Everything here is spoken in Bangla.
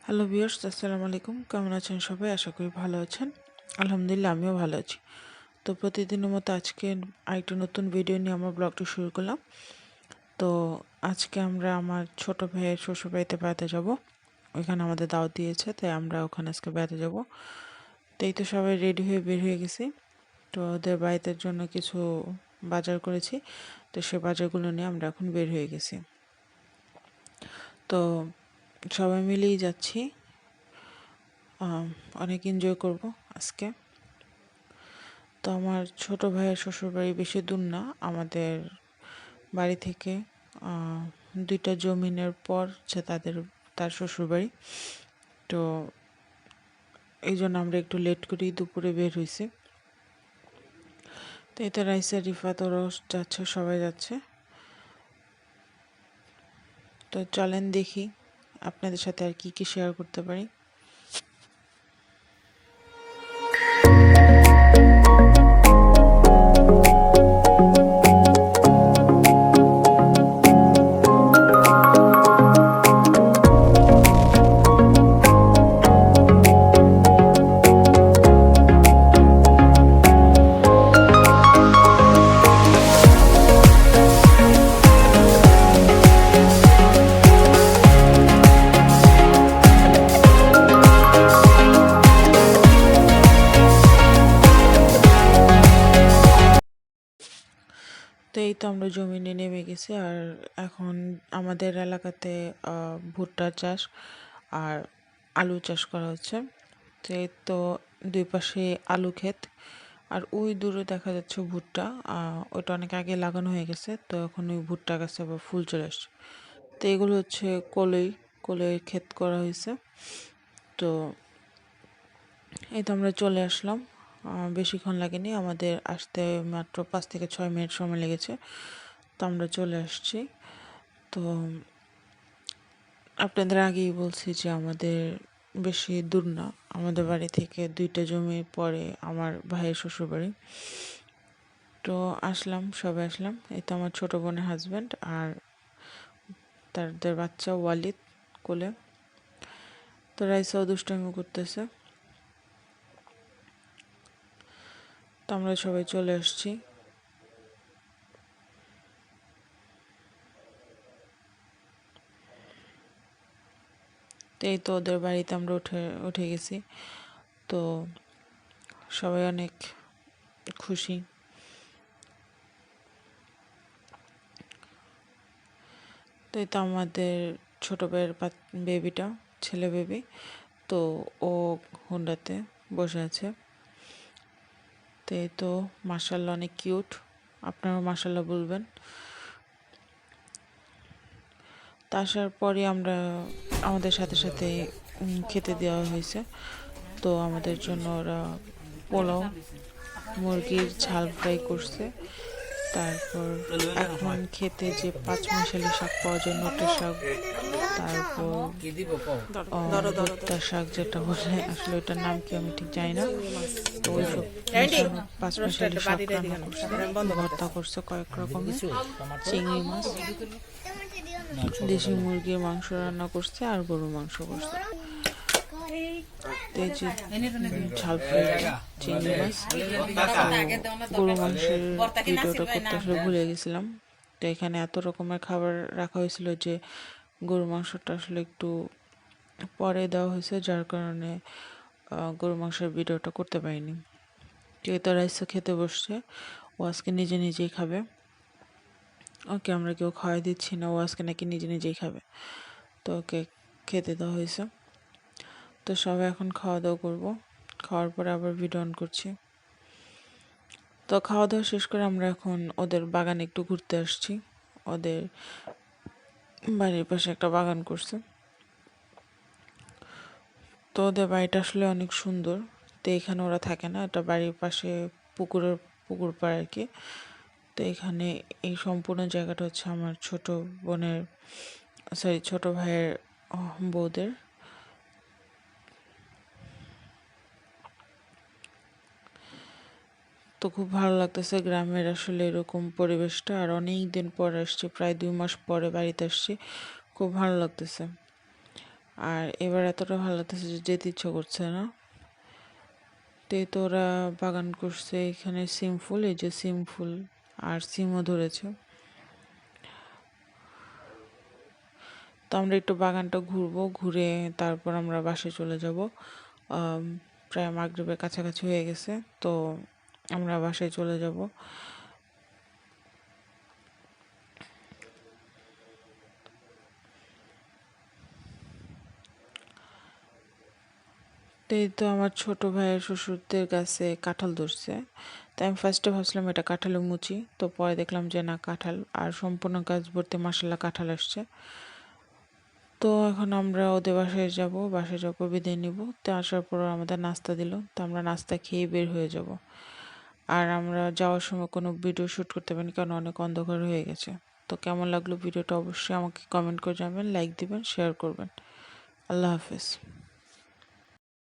হ্যালো ভিউয়ার্স, আসসালামু আলাইকুম। কেমন আছেন সবাই? আশা করি ভালো আছেন। আলহামদুলিল্লাহ, আমিও ভালো আছি। তো প্রতিদিনের মতো আজকে আরেকটি নতুন ভিডিও নিয়ে আমার ব্লগটি শুরু করলাম। তো আজকে আমরা আমার ছোট ভাইয়ের শ্বশুরবাড়িতে বেড়াতে যাব। ওইখানে আমাদের দাওয়াত দিয়েছে, তাই আমরা ওখানে আজকে বেড়াতে যাব। তো এই তো সবাই রেডি হয়ে বের হয়ে গেছি। তো ওদের বাড়িতে জন্য কিছু বাজার করেছি। তো সে বাজারগুলো নিয়ে আমরা এখন বের হয়ে গেছি। তো সবাই মিলেই যাচ্ছি। অনেক এনজয় করব আজকে। তো আমার ছোট ভাইয়ের শ্বশুরবাড়ি বেশি দূর না, আমাদের বাড়ি থেকে 2টা জমিনের পর যে তার শ্বশুরবাড়ি। তো এই জন্য আমরা একটু লেট করেই দুপুরে বের হয়েছি। তো এতে রাইসা, রিফাত ওরাও যাচ্ছে, সবাই যাচ্ছে। তো চলেন দেখি আপনাদের সাথে আর কি কি শেয়ার করতে পারি। তো এই তো আমরা জমিনে নেমে গেছি। আর এখন আমাদের এলাকাতে ভুট্টা চাষ আর আলু চাষ করা হচ্ছে। তো এই তো দুই পাশে আলু ক্ষেত, আর ওই দূরে দেখা যাচ্ছে ভুট্টা। ওটা অনেক আগে লাগানো হয়ে গেছে, তো এখন ওই ভুট্টা গাছে আবার ফুল চলে আসছে। তো এগুলো হচ্ছে কলই ক্ষেত করা হয়েছে। তো এই তো আমরা চলে আসলাম। বেশিক্ষণ লাগেনি আমাদের আসতে, মাত্র 5 থেকে 6 মিনিট সময় লেগেছে। তো আমরা চলে আসছি। তো আপনাদের আগেই বলছি যে আমাদের বেশি দূর না, আমাদের বাড়ি থেকে 2টা জমি পরে আমার ভাইয়ের শ্বশুরবাড়ি। তো সবাই আসলাম। এই তো আমার ছোট বোনের হাজব্যান্ড আর তাদের বাচ্চা ওয়ালিদ কোলে। তো রাইসাও দুষ্টামি করতেছে। তো আমরা সবাই চলে আসছি। তো এই তো ওদের বাড়িতে আমরা উঠে গেছি। তো সবাই অনেক খুশি। তো এই তো আমাদের ছোট ভাইয়ের বেবিটা, ছেলে বেবি। তো ও হুন্ডাতে বসে আছে। তো এই তো মাশাআল্লাহ অনেক কিউট, আপনারাও মাশাআল্লাহ বলবেন। তা আসার পরে আমাদের সাথে সাথে খেতে দেওয়া হয়েছে। তো আমাদের জন্য ওরা পোলাও, মুরগির ঝাল ফ্রাই করছে। তারপর এখন খেতে যে 5 মিশালি শাক পাওয়া যায়, নোটের শাক, তারপর ভুট্টা শাক যেটা বলে, আসলে ওটার নাম কি আমি ঠিক জানি না। তো ওইসব মিশানো 5 মিশালি শাক রান্না করছে, ভর্তা করছে কয়েক রকমের, চিংড়ি মাছ, দেশি মুরগির মাংস রান্না করছে আর গরুর মাংস করছে। তেজি ঝাল ফ্রাই, চিংড়ি মাছ, গরু মাংসের ভিডিওটা করতে আসলে ভুলে গেছিলাম। তো এখানে এত রকমের খাবার রাখা হয়েছিল যে গরু মাংসটা আসলে একটু পরে দেওয়া হয়েছে, যার কারণে গরু মাংসের ভিডিওটা করতে পারিনি। যেহেতু রাইসা খেতে বসছে, ও আজকে নিজে নিজেই খাবে। ওকে আমরা কেউ খাওয়াই দিচ্ছি না, ও আজকে নাকি নিজে নিজেই খাবে। তো ওকে খেতে দেওয়া হয়েছে। তো সবাই এখন খাওয়া দাওয়া করবো, খাওয়ার পরে আবার ভিডিও অন করছি। তো খাওয়া দাওয়া শেষ করে আমরা এখন ওদের বাগানে একটু ঘুরতে আসছি। ওদের বাড়ির পাশে একটা বাগান করছে। তো ওদের বাড়িটা আসলে অনেক সুন্দর। তো এখানে ওরা থাকে না, এটা বাড়ির পাশে পুকুর পাড় আর কি। তো এখানে এই সম্পূর্ণ জায়গাটা হচ্ছে আমার ছোট ভাইয়ের বউদের। তো খুব ভালো লাগতেছে গ্রামের আসলে এরকম পরিবেশটা। আর অনেক দিন পর আসছি, প্রায় 2 মাস পরে বাড়িতে আসছি, খুব ভালো লাগতেছে। আর এবার এতটা ভালো লাগতেছে যে যেতে ইচ্ছা করছে না। তো ওরা বাগান করছে এখানে সিম ফুল, এই যে সিম ফুল আর সিমও ধরেছে। তো আমরা একটু বাগানটা ঘুরবো, ঘুরে তারপর আমরা বাসায় চলে যাব। প্রায় মাগরিবের কাছাকাছি হয়ে গেছে, তো আমরা বাসায় চলে যাব। তো আমার ছোট ভাইয়ের শ্বশুরদের কাছে কাঁঠাল ধরছে। তাই আমি ফার্স্টে ভাবছিলাম এটা কাঁঠালের মুচি, তো পরে দেখলাম যে না, কাঁঠাল, আর সম্পূর্ণ গাছ ভর্তি মাসাল্লাহ কাঁঠাল আসছে। তো এখন আমরা ওদের বাসায় যাব, বাসায় যাবো, বিদায় নিব। তো আসার পর আমাদের নাস্তা দিল, তো আমরা নাস্তা খেয়ে বের হয়ে যাব। আর আমরা যাওয়ার সময় কোনো ভিডিও শ্যুট করতে পারিনি, কারণ অনেক অন্ধকার হয়ে গেছে। তো কেমন লাগলো ভিডিওটা অবশ্যই আমাকে কমেন্ট করে জানাবেন, লাইক দিবেন, শেয়ার করবেন। আল্লাহ হাফেজ।